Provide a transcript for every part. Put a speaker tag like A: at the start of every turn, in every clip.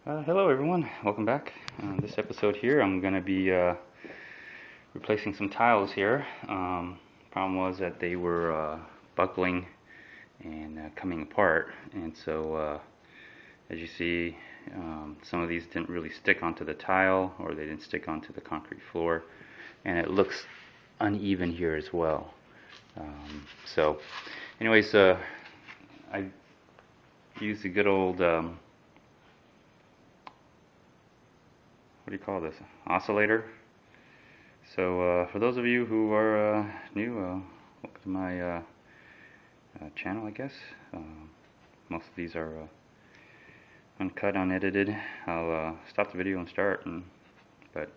A: Hello everyone, welcome back. This episode here I'm going to be replacing some tiles here. Problem was that they were buckling and coming apart, and so as you see, some of these didn't really stick onto the tile, or they didn't stick onto the concrete floor, and it looks uneven here as well. So anyways, I used a good old what do you call this? Oscillator. So for those of you who are new, welcome to my channel, I guess. Most of these are uncut, unedited. I'll stop the video and start, but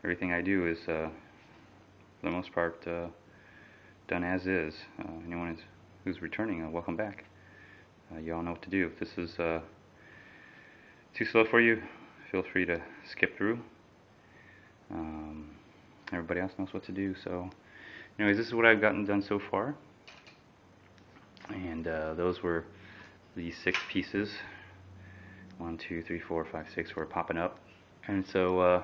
A: everything I do is, for the most part, done as is. Anyone who's returning, welcome back. You all know what to do. If this is too slow for you, feel free to skip through. Everybody else knows what to do. So anyways, this is what I've gotten done so far, and those were the 6 pieces. 1, 2, 3, 4, 5, 6 were popping up, and so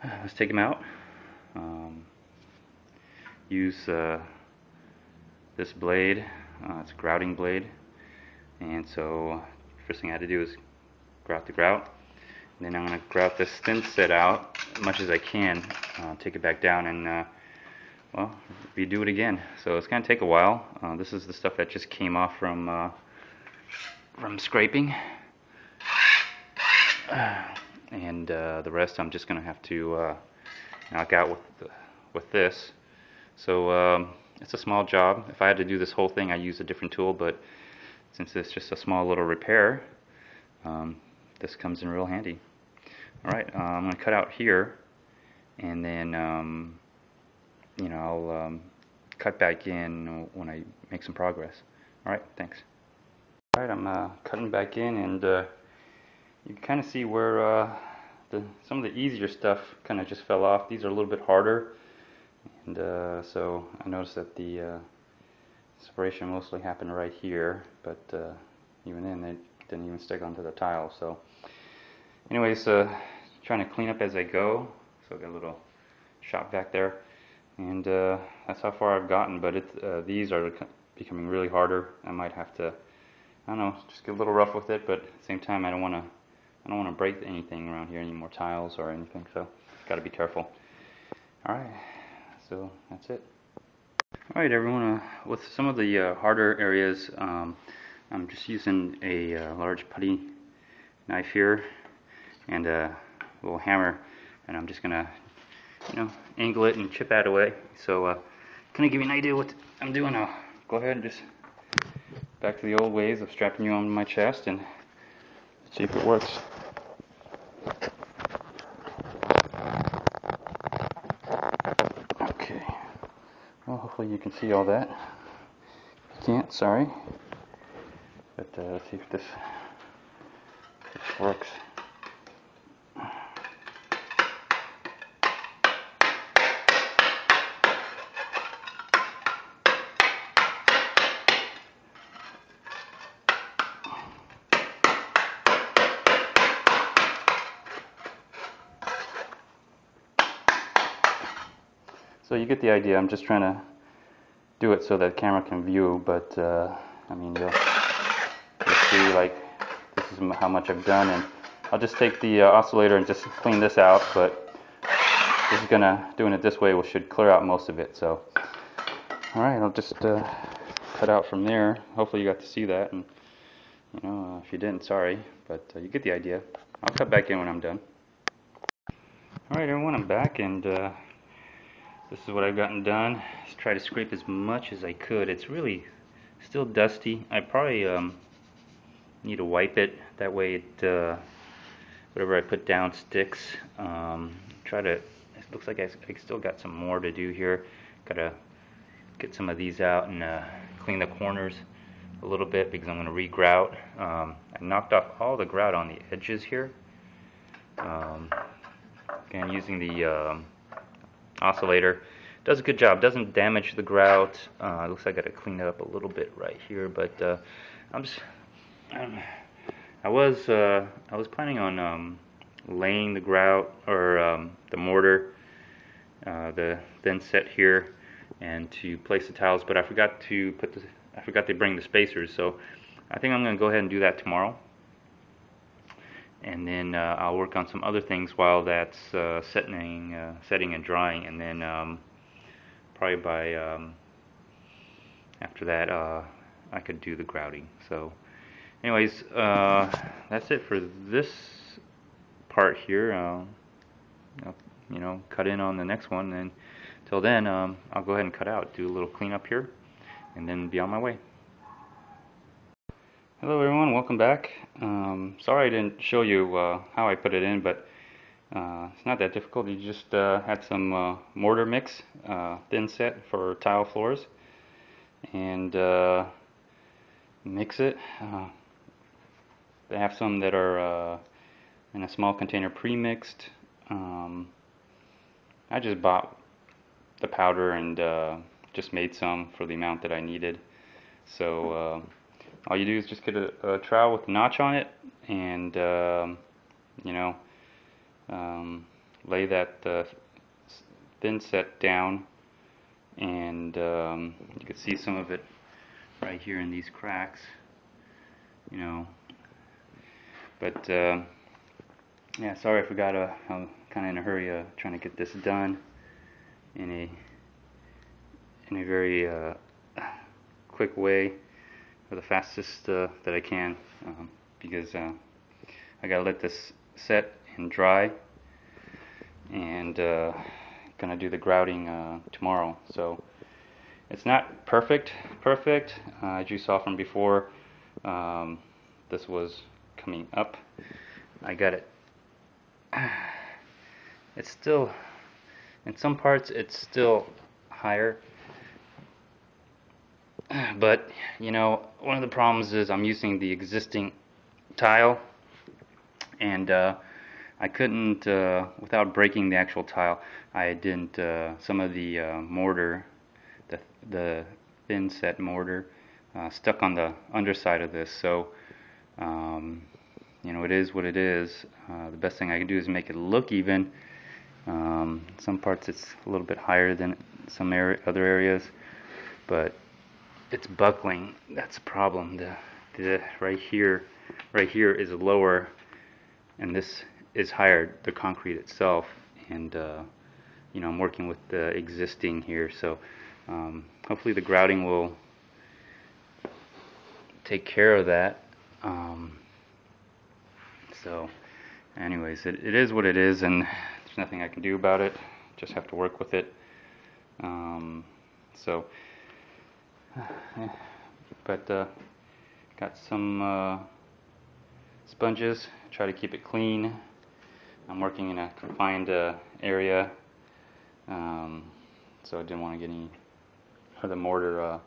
A: let's take them out. Use this blade. It's a grouting blade, and so first thing I had to do is grout the grout, and then I'm going to grout this thinset out as much as I can, take it back down, and well, redo it again. So it's going to take a while. This is the stuff that just came off from scraping, and the rest I'm just going to have to knock out with this. So it's a small job. If I had to do this whole thing, I'd use a different tool, but since it's just a small little repair, this comes in real handy. Alright, I'm going to cut out here, and then I'll cut back in when I make some progress. Alright, thanks. Alright, I'm cutting back in, and you can kind of see where some of the easier stuff kind of just fell off. These are a little bit harder, and so I noticed that the separation mostly happened right here, but even then it didn't even stick onto the tile. So anyways, trying to clean up as I go. So I got a little shop back there, and that's how far I've gotten, but these are becoming really harder. I might have to, I don't know, just get a little rough with it, but at the same time I don't want to break anything around here, any more tiles or anything, so got to be careful. Alright, so that's it. Alright everyone, with some of the harder areas, I'm just using a large putty knife here and a little hammer, and I'm just gonna, angle it and chip that away. So kind of give you an idea what I'm doing. I'll go ahead and just back to the old ways of strapping you on my chest and see if it works. Okay, well, hopefully you can see all that. You can't, sorry, but let's see if this works. So you get the idea. I'm just trying to do it so that the camera can view, but I mean, you'll see, like, this is how much I've done, and I'll just take the oscillator and just clean this out, but this is doing it this way should clear out most of it. So alright, I'll just cut out from there. Hopefully you got to see that, and if you didn't, sorry, but you get the idea. I'll cut back in when I'm done. Alright everyone, I'm back, and this is what I've gotten done. Just try to scrape as much as I could. It's really still dusty. I probably need to wipe it. That way it, whatever I put down sticks. It looks like I still got some more to do here. Gotta get some of these out and clean the corners a little bit, because I'm going to re-grout. I knocked off all the grout on the edges here. Again, using the oscillator does a good job. Doesn't damage the grout. It looks like I got to clean it up a little bit right here, but I'm I was planning on laying the grout or the mortar, the thinset here, and to place the tiles, but I forgot to bring the spacers. So I think I'm going to go ahead and do that tomorrow, and then I'll work on some other things while that's setting and drying, and then probably by after that I could do the grouting. So anyways, that's it for this part here. I'll, you know, cut in on the next one, and till then I'll go ahead and cut out, do a little cleanup here, and then be on my way. Hello everyone, welcome back. Sorry I didn't show you how I put it in, but it's not that difficult. You just had some mortar mix, thinset for tile floors, and mix it. They have some that are in a small container pre-mixed. I just bought the powder and just made some for the amount that I needed. So all you do is just get a trowel with a notch on it, and you know, lay that thinset down, and you can see some of it right here in these cracks, you know. But yeah, sorry I forgot. I'm kind of in a hurry trying to get this done in a very quick way, or the fastest that I can, because I gotta let this set and dry, and gonna do the grouting tomorrow. So it's not perfect, as you saw from before. This was coming up. I got it. It's still, in some parts it's still higher, but you know, one of the problems is I'm using the existing tile, and I couldn't, without breaking the actual tile, I didn't, some of the mortar, the thinset mortar, stuck on the underside of this. So you know, it is what it is. The best thing I can do is make it look even. Some parts it's a little bit higher than some other areas, but it's buckling. That's the problem. The right here is lower, and this is higher, the concrete itself. And you know, I'm working with the existing here, so hopefully the grouting will take care of that. So anyways, it is what it is, and there's nothing I can do about it. Just have to work with it. So but got some sponges, try to keep it clean. I'm working in a confined area, so I didn't want to get any of the mortar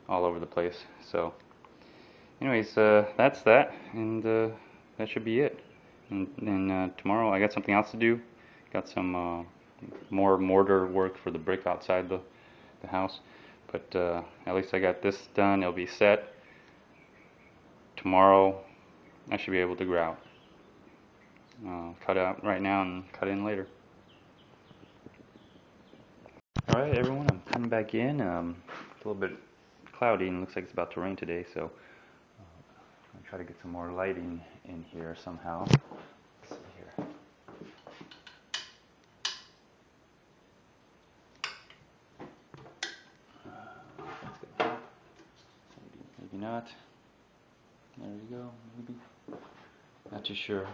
A: all over the place. So anyways, that's that, and that should be it. And then tomorrow I got something else to do. Got some more mortar work for the brick outside the house, but at least I got this done. It'll be set. Tomorrow I should be able to grout. Cut out right now and cut in later. Alright everyone, I'm coming back in. It's a little bit cloudy and looks like it's about to rain today, so I'll try to get some more lighting in here somehow. Let's see here. Maybe not. There we go, maybe. Not too sure.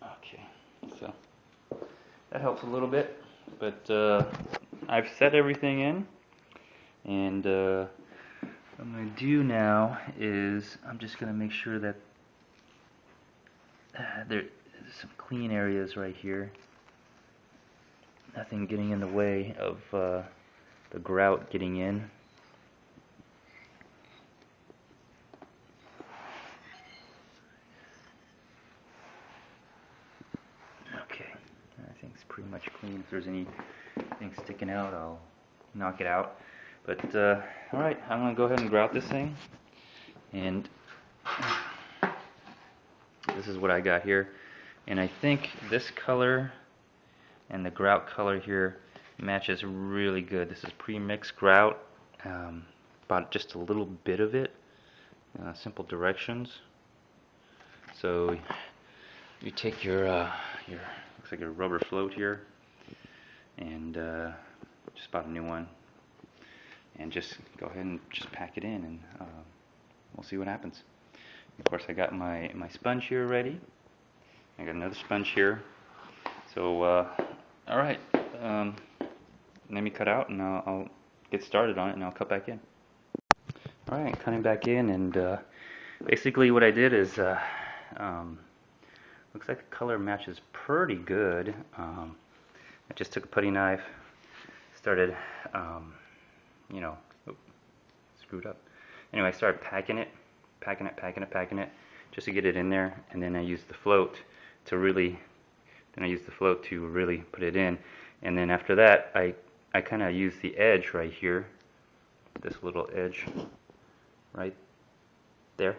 A: Okay, so that helps a little bit, but I've set everything in, and what I'm going to do now is I'm just going to make sure that there's some clean areas right here. Nothing getting in the way of the grout getting in. Okay, I think it's pretty much clean. If there's anything sticking out, I'll knock it out. But alright, I'm going to go ahead and grout this thing. And this is what I got here. And I think this color and the grout color here matches really good. This is pre-mixed grout, about just a little bit of it, simple directions. So you take your looks like a rubber float here, and just bought a new one, and just go ahead and just pack it in, and we'll see what happens. Of course, I got my sponge here ready. I got another sponge here. So all right, let me cut out, and I'll get started on it, and I'll cut back in. All right, cutting back in, and basically what I did is looks like the color matches pretty good. I just took a putty knife, started, you know, screwed up. Anyway, I started packing it, just to get it in there, and then I used the float to really, put it in. And then after that, I kind of used the edge right here, this little edge right there,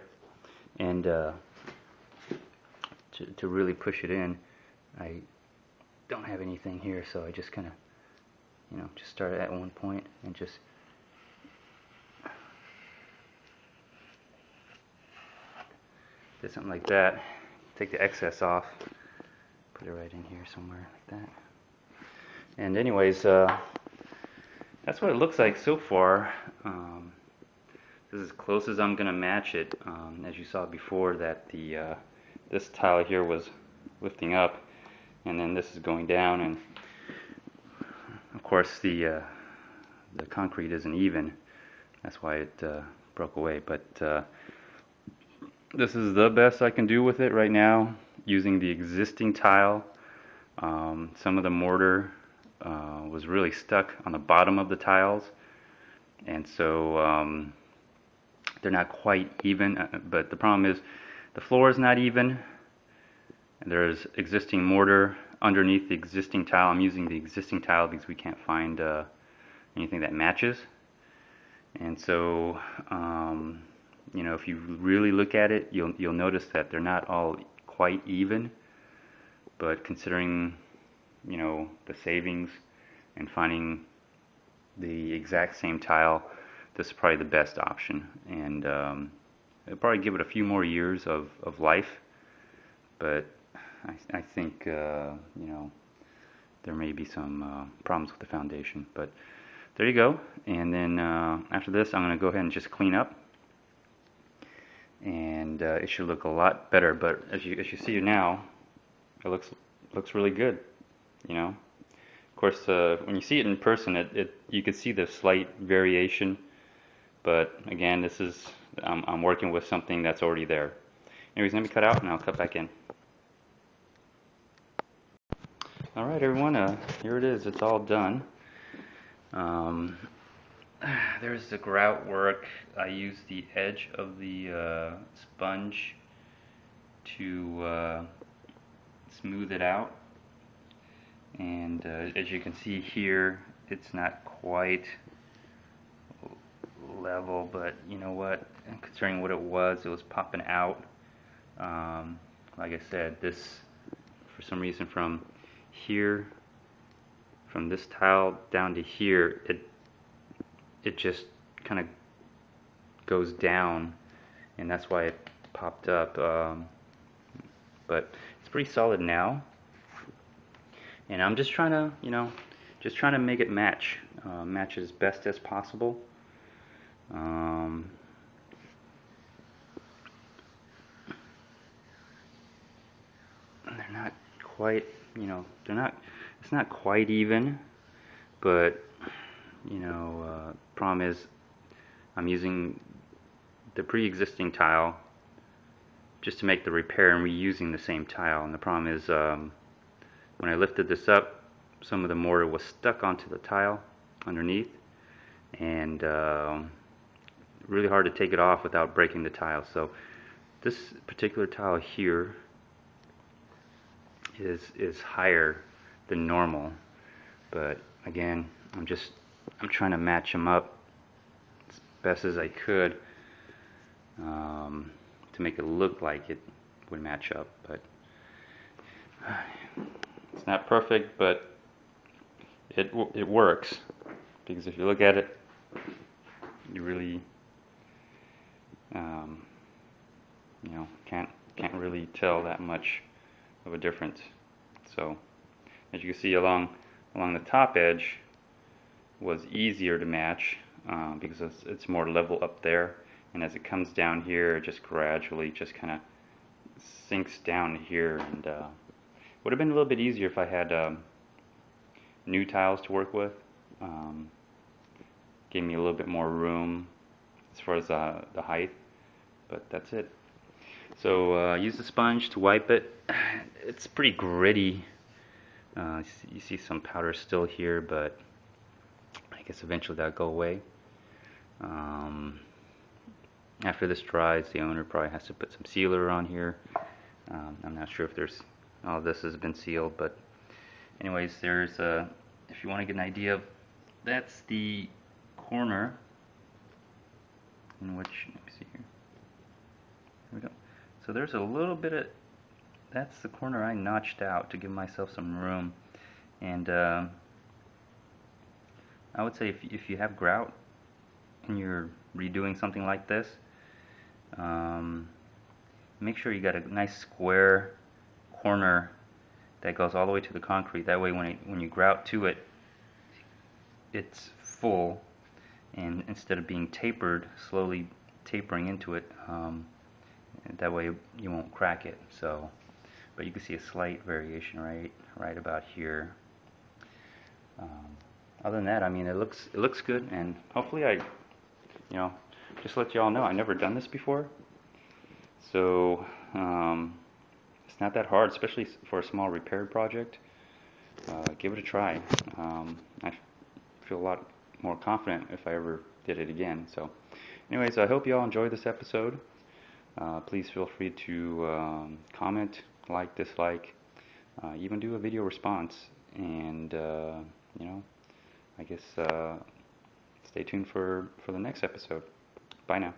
A: and to really push it in. I don't have anything here, so I just kind of, just started at one point and just did something like that. Take the excess off, put it right in here somewhere like that. And anyways, that's what it looks like so far. This is as close as I'm gonna match it. As you saw before, that the this tile here was lifting up, and then this is going down, and of course the concrete isn't even. That's why it broke away. But this is the best I can do with it right now, using the existing tile. Some of the mortar was really stuck on the bottom of the tiles, and so they're not quite even. But the problem is the floor is not even. There's existing mortar underneath the existing tile. I'm using the existing tile because we can't find anything that matches. And so if you really look at it, you'll notice that they're not all quite even. But considering the savings and finding the exact same tile, this is probably the best option. And it'll probably give it a few more years of life, but I think there may be some problems with the foundation. But there you go. And then after this, I'm going to go ahead and just clean up, and it should look a lot better. But as you see now, it looks really good. Of course, when you see it in person, you can see the slight variation. But again, this is I'm working with something that's already there. Anyways, let me cut out, and I'll cut back in. All right, everyone. Here it is. It's all done. There's the grout work. I used the edge of the sponge to smooth it out. And as you can see here, it's not quite level, but you know what, considering what it was popping out. Like I said, this, for some reason, from here, from this tile down to here, it just kind of goes down, and that's why it popped up. But it's pretty solid now, and I'm just trying to make it match as best as possible. They're not quite, it's not quite even, but problem is I'm using the pre-existing tile just to make the repair and reusing the same tile. And the problem is when I lifted this up, some of the mortar was stuck onto the tile underneath, and really hard to take it off without breaking the tile. So this particular tile here is higher than normal, but again, I'm trying to match them up best as I could to make it look like it would match up, but it's not perfect, but it works, because if you look at it, you really you know, can't really tell that much of a difference. So as you can see, along the top edge was easier to match because it's more level up there, and as it comes down here, it just gradually just kind of sinks down here, and would have been a little bit easier if I had new tiles to work with. Gave me a little bit more room as far as the height, but that's it. So use the sponge to wipe it. It's pretty gritty. You see some powder still here, but I guess eventually that'll go away. After this dries, the owner probably has to put some sealer on here. I'm not sure if all this has been sealed, but anyways, there's if you want to get an idea of, that's the corner in which, let me see here. Here we go. So there's a little bit of, that's the corner I notched out to give myself some room. And I would say if you have grout and you're redoing something like this, make sure you got a nice square corner that goes all the way to the concrete. That way when you grout to it, it's full, and instead of being tapered, slowly tapering into it, that way you won't crack it. So, but you can see a slight variation right about here. Other than that, I mean, it looks good, and hopefully just let you all know, I've never done this before, so it's not that hard, especially for a small repair project. Give it a try. I feel a lot more confident if I ever did it again. So anyways, I hope you all enjoyed this episode. Please feel free to comment, like, dislike, even do a video response, and I guess stay tuned for the next episode. Bye now.